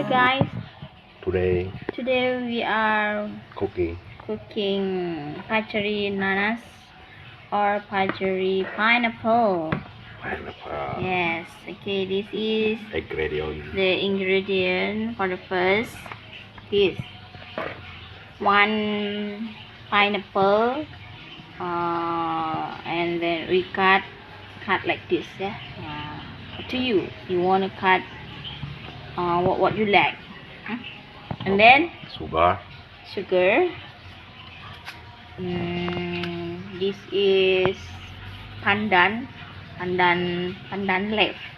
Hello guys. Today We are cooking cooking Paceri Nenas or Paceri pineapple. pineapple. Yes. Okay. This is Ingredient. the ingredient for the first. This one pineapple, and then we cut like this. Yeah. Up to you. You want to cut what you like. And then sugar. This is pandan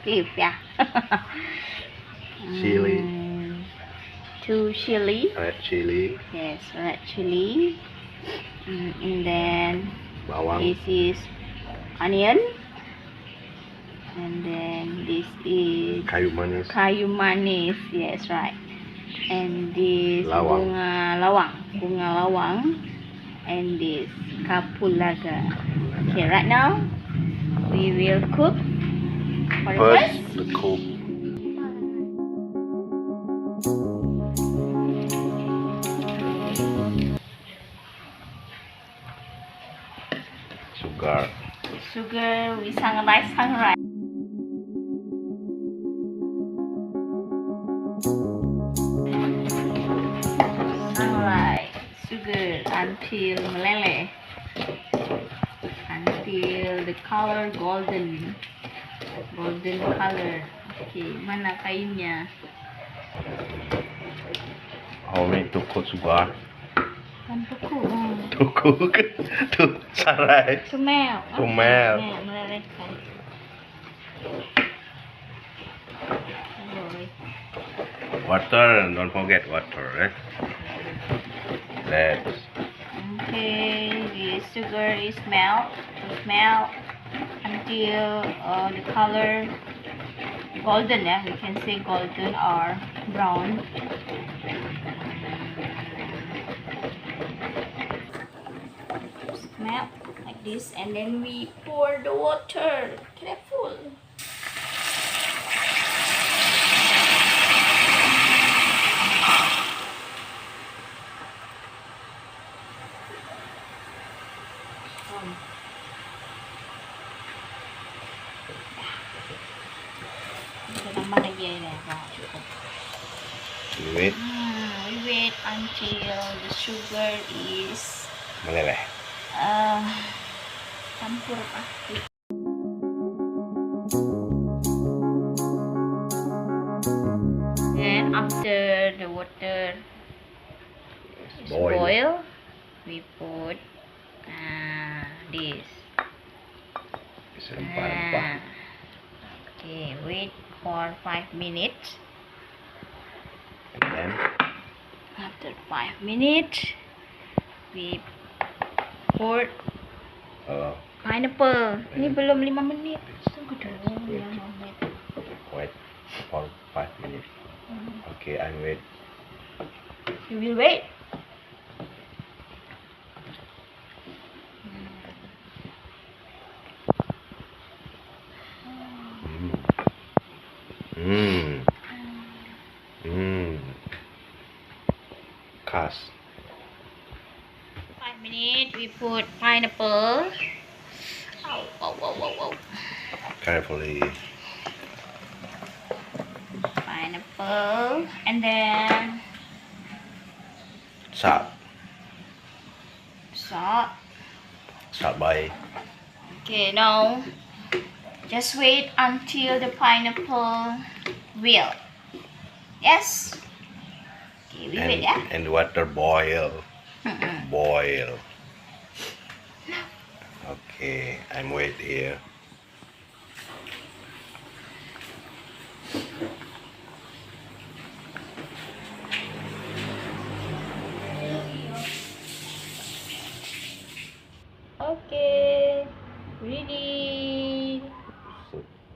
leaf, yeah. Chili. 2 chili. Red chili. Yes, red chili. And then Bawang. this is onion. And then this is Kayu manis. Yes, right. And this Lawang. bunga lawang. And this kapulaga. Okay, right now we will cook. First, the cook. Sugar we sunrise. Sunrise sugar until meleleh, until the color golden color. Okay, mana kainnya? How many to cook sugar? Kan tuku. To cook. To sarai. To melt. Melelehkan. Water, don't forget water, right? Let's. Okay, the sugar is melt until the color golden. Yeah, we can say golden or brown. Melt like this, and then we pour the water. Careful. Wait. We wait until the sugar is Meleleh. campur pa. Then after the water boil, we put this. Okay, wait for 5 minutes. And then After 5 minutes, we pour pineapple. Ini belum 5 menit. Tunggu dulu 5 menit. wait for 5 minutes. Okay, I wait. You will wait. Cast. 5 minutes, we put pineapple. Oh. Carefully. Pineapple, and then Salt by. Okay, now just wait until the pineapple will. Yes. Okay, we wait, yeah. And water boil. Boil. Okay, I'm wait here. Okay, ready.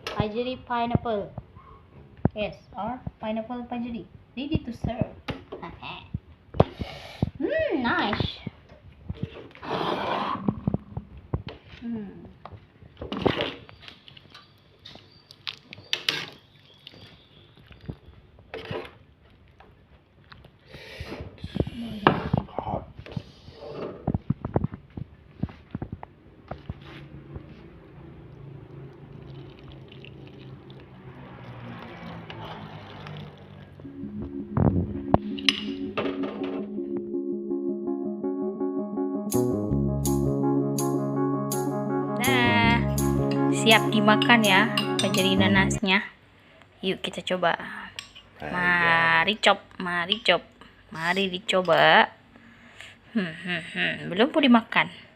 Paceri pineapple. Yes, or pineapple paceri. Ready to serve. Nice. Nah, siap dimakan ya paceri nanasnya. Yuk kita coba. Mari mari dicoba. Belum mau dimakan.